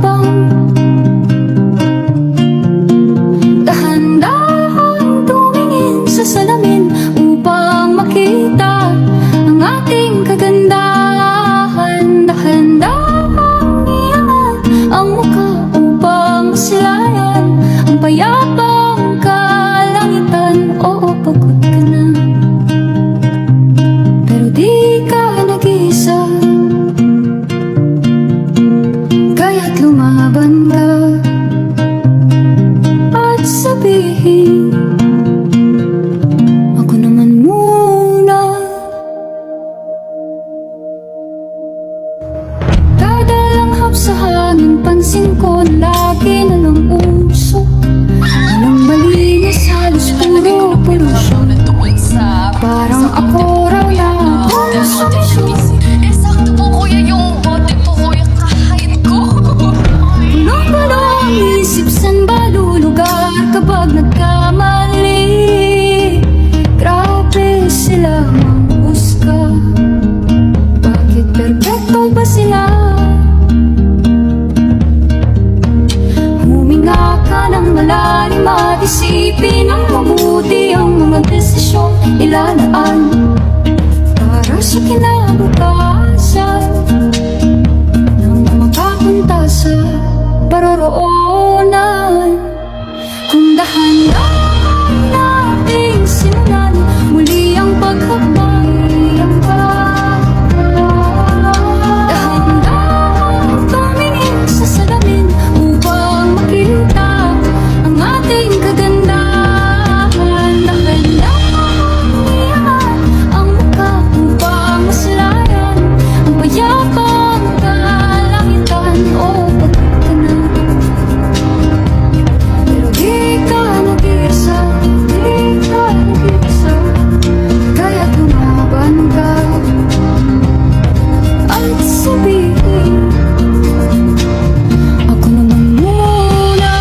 mayabang. Dahan-dahan tumingin sa salamin upang makita ang ating kagandahan. Dahan-dahan iangat ang mukha upang masilayan ang payapang kalangitan. Oo, pagod ka na, pero di ka nag-iisa, kaya't lumaban ka at sabihin, ako naman muna. Kada langhap sa hangin, pansin ko lagi na lang usok. Walang malinis, halos puro polusyon. Parang ako raw na Sakto po kuya yung bote po kuya kahit ko. punong-puno ang isip, saan ba lulugar kapag nagkamali? Grabe sila manghusga, bakit perpekto ba sila? Huminga ka ng malalim at isipin ng mabuti ang mga desisyong ilalaan para sa kinabukasan nang makapunta sa paroroonan. Kung dahan-dahan nating simulan muli ang paghakbay, dahan-dahan tumingin sa salamin upang makita ang ating kagandahan. Dahan-dahan iangat ang mukha upang masilayan ang payapang kalangitan. Oo, pagod ka na, pero di ka nag-iisa, di ka nag-iisa, kaya't lumaban ka at sabihin, ako naman muna.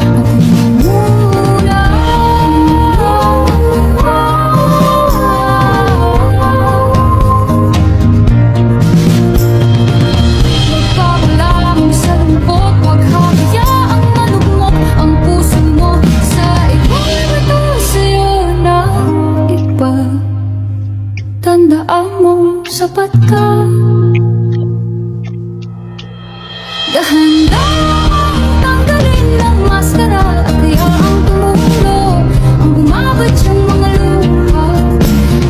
Ako naman muna. Magpapalamang sa lungkot, huwag hayaang malugmok ang puso mo sa iba'y bato sa'yo ng iba. Tandaan mo, sapat ka. Dahan-dahan tanggalin ang maskara at hayaang tumulo ang bumabad yung mga luha.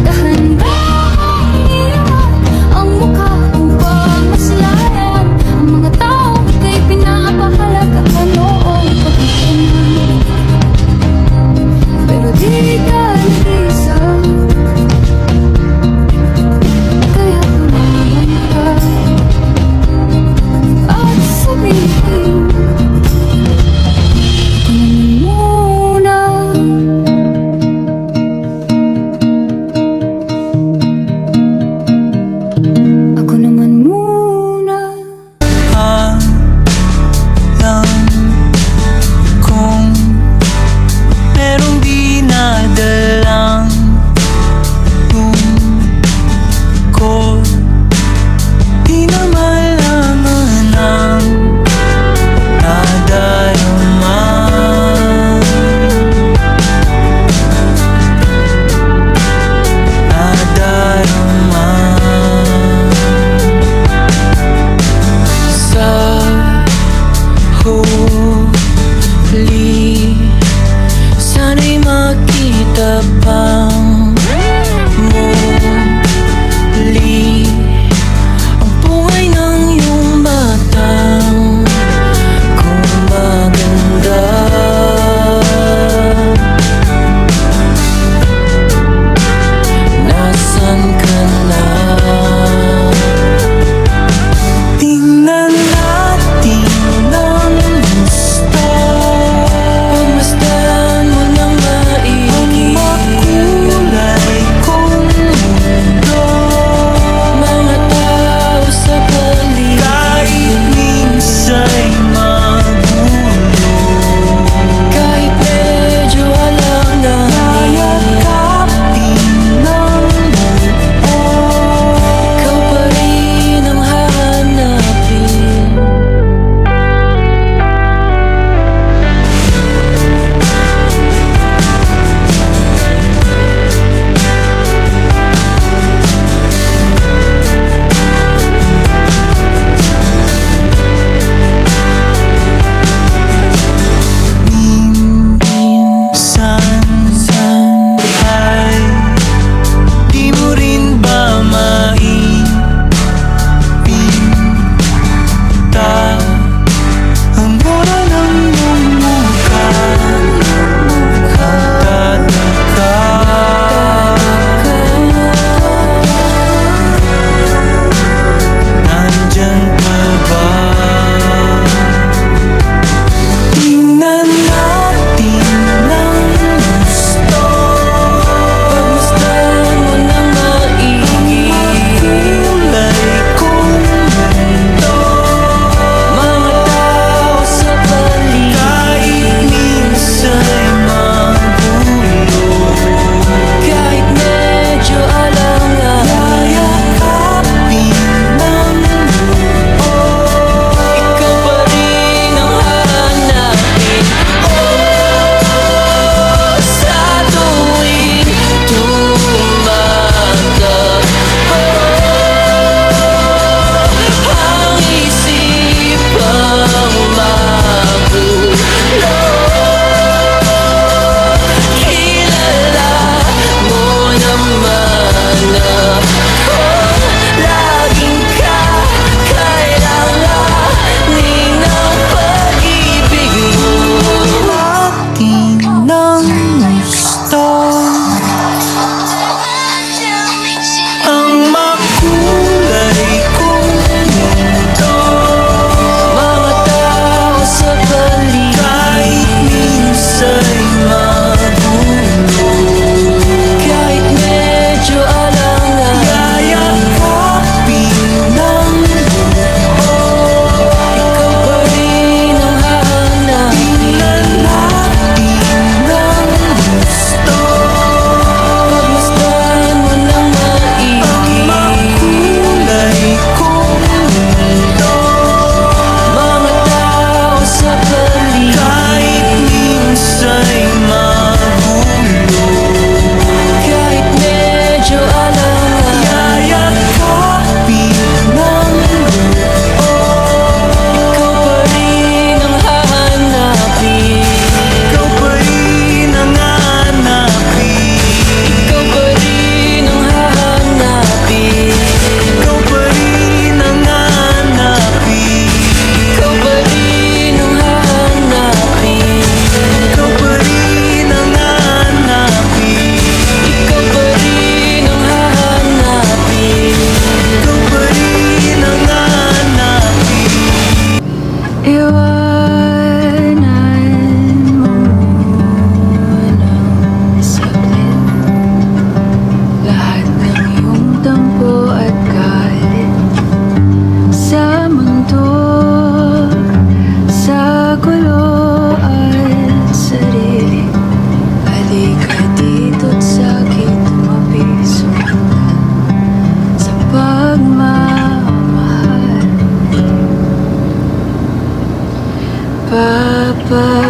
Dahan-dahan iangat ang mukha upang masilayan ang mga taong ika'y pinapahalagahan. Oo, pagod ka na, pero di ka nag-iisa, kaya lumaban ka at sabihin,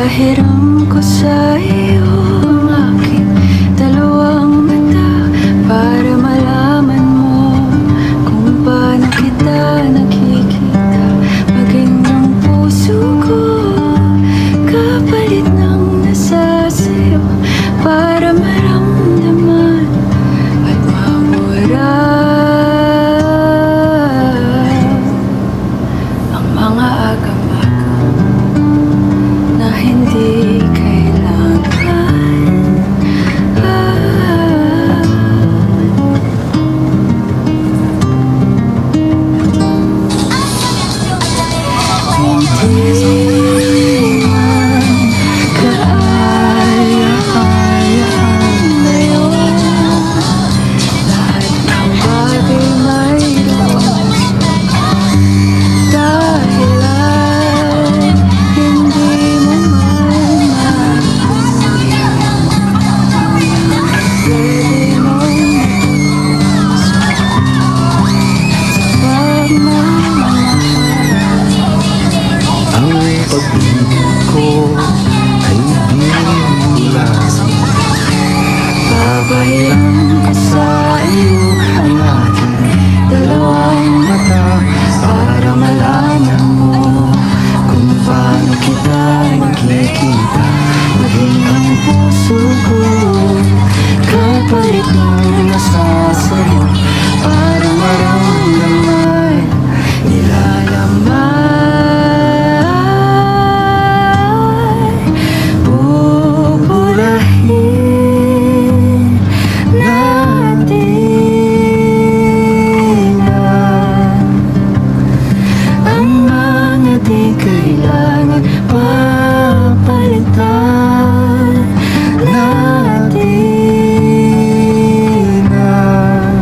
Papahiram ko sa iyo ang aking dalawang mata para malaman mo kung paano kita nakikita. Maging ang puso ko kapalit ng nasa sa'yo para maramdaman at mawala ang mga agam-agam na hindi kailangan. Hindi man kaaya-ayaan ngayon. Lahat ng bagay mayroon dahilan. Hindi mo man pwede mong pagmamahal. Ang pag-ibig ko ay di mo lasing. Papahiram ko sa iyo ang aking dalawang mata para malaman mo kung paano kita nakikita. Maging ang puso ko kapalit ng nasa sa'yo para maramdaman nilalaman. Pupurahin natin ang mga di kailangan papalitan natin ang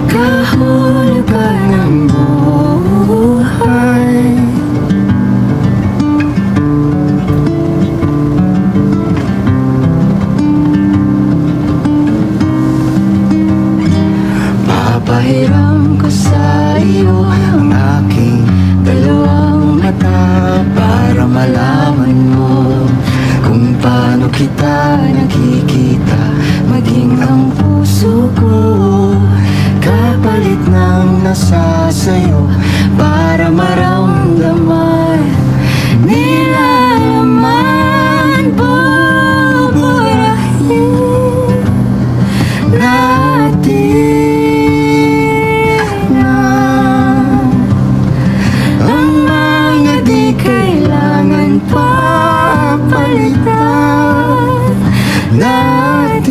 kahulugan ng buhay. Papahiram ko sa iyo ang aking dalawang mata para malaman mo kung paano kita nakikita. Maging ang puso ko kapalit ng nasa sa'yo para maramdaman nilalaman. Buburahin natin ang mga di kailangan papalitan natin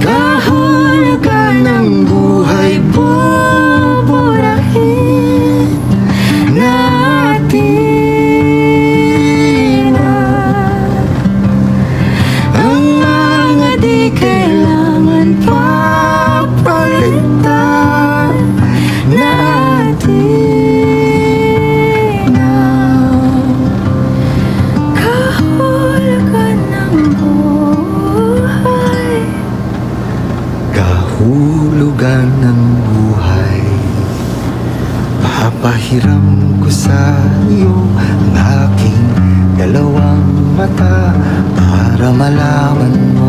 kahulugan ng buhay. Buburahin natin ang mga di kailangan papalitan natin kahulugan ng buhay. Kahulugan ng buhay. Papahiram ko sa iyo ang aking dalawang mata para malaman mo